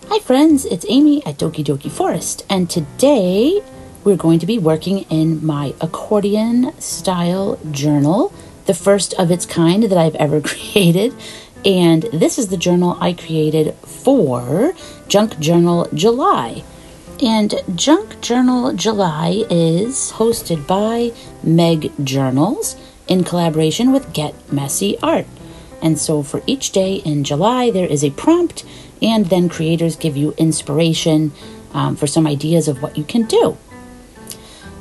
Hi friends, it's Amy at Doki Doki Forest, and today we're going to be working in my accordion style journal, the first of its kind that I've ever created. And this is the journal I created for Junk Journal July. And Junk Journal July is hosted by Meg Journals in collaboration with Get Messy Art. And so for each day in July, there is a prompt, and then creators give you inspiration for some ideas of what you can do.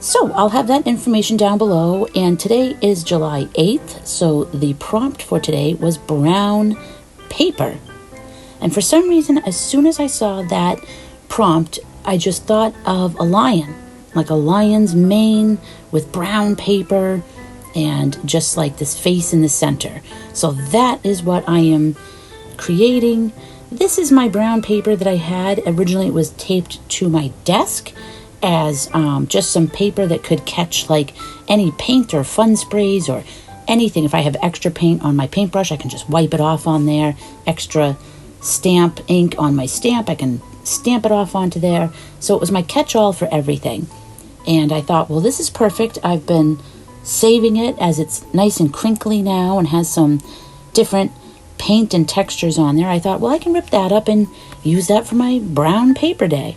So I'll have that information down below, and today is July 8th, so the prompt for today was brown paper. And for some reason, as soon as I saw that prompt, I just thought of a lion, like a lion's mane with brown paper and just like this face in the center. So that is what I am creating. This is my brown paper that I had. Originally it was taped to my desk as just some paper that could catch like any paint or fun sprays or anything. If I have extra paint on my paintbrush, I can just wipe it off on there. Extra stamp ink on my stamp, I can stamp it off onto there. So it was my catch-all for everything. And I thought, well, this is perfect. I've been saving it as it's nice and crinkly now and has some different paint and textures on there. I thought, well, I can rip that up and use that for my brown paper day.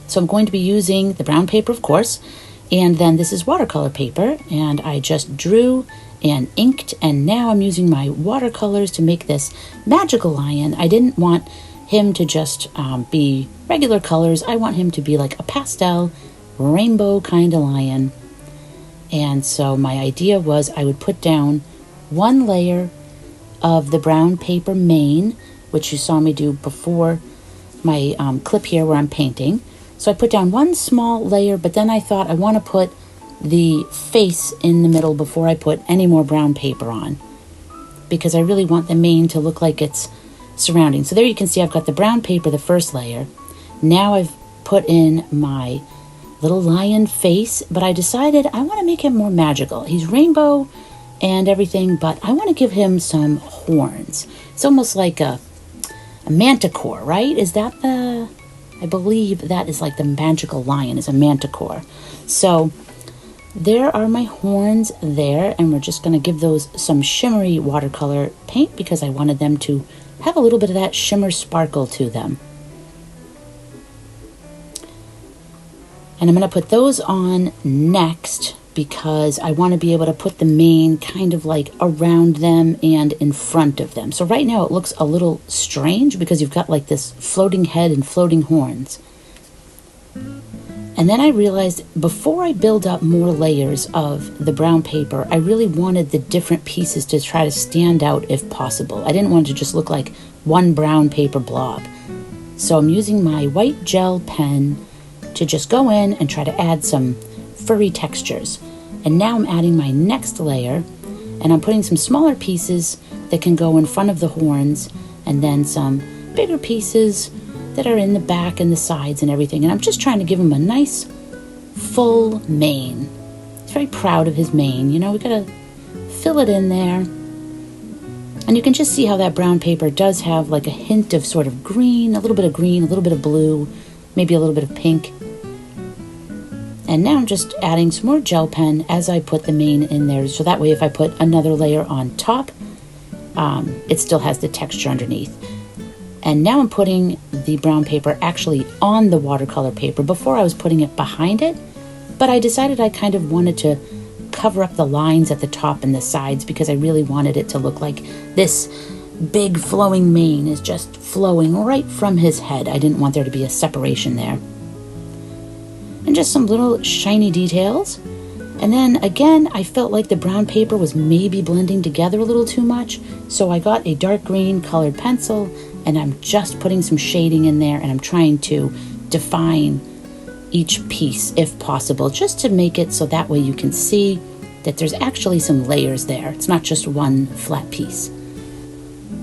So I'm going to be using the brown paper, of course, and then this is watercolor paper, and I just drew and inked, and now I'm using my watercolors to make this magical lion. I didn't want him to just be regular colors. I want him to be like a pastel, rainbow kind of lion. And so my idea was I would put down one layer of the brown paper mane, which you saw me do before my clip here where I'm painting. So I put down one small layer, but then I thought I want to put the face in the middle before I put any more brown paper on, because I really want the mane to look like it's surrounding. So there you can see I've got the brown paper, the first layer. Now I've put in my little lion face, but I decided I want to make him more magical. He's rainbow and everything, but I want to give him some horns. It's almost like a manticore, right? Is that I believe that is like the magical lion is a manticore. So there are my horns there, and we're just going to give those some shimmery watercolor paint because I wanted them to have a little bit of that shimmer sparkle to them. And I'm going to put those on next because I want to be able to put the mane kind of like around them and in front of them. So right now it looks a little strange because you've got like this floating head and floating horns. And then I realized before I build up more layers of the brown paper, I really wanted the different pieces to try to stand out if possible. I didn't want it to just look like one brown paper blob. So I'm using my white gel pen to just go in and try to add some furry textures. And now I'm adding my next layer, and I'm putting some smaller pieces that can go in front of the horns, and then some bigger pieces that are in the back and the sides and everything. And I'm just trying to give him a nice full mane. He's very proud of his mane. You know, we gotta fill it in there. And you can just see how that brown paper does have like a hint of sort of green, a little bit of green, a little bit of blue, maybe a little bit of pink. And now I'm just adding some more gel pen as I put the mane in there, so that way if I put another layer on top, it still has the texture underneath. And now I'm putting the brown paper actually on the watercolor paper. Before I was putting it behind it, but I decided I kind of wanted to cover up the lines at the top and the sides because I really wanted it to look like this big flowing mane is just flowing right from his head. I didn't want there to be a separation there. And just some little shiny details. And then again, I felt like the brown paper was maybe blending together a little too much, so I got a dark green colored pencil and I'm just putting some shading in there, and I'm trying to define each piece if possible, just to make it so that way you can see that there's actually some layers there. It's not just one flat piece.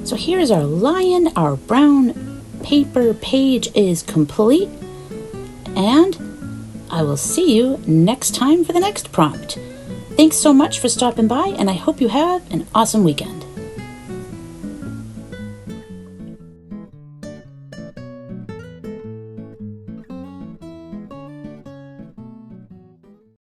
So here's our lion. Our brown paper page is complete, and I will see you next time for the next prompt. Thanks so much for stopping by, and I hope you have an awesome weekend.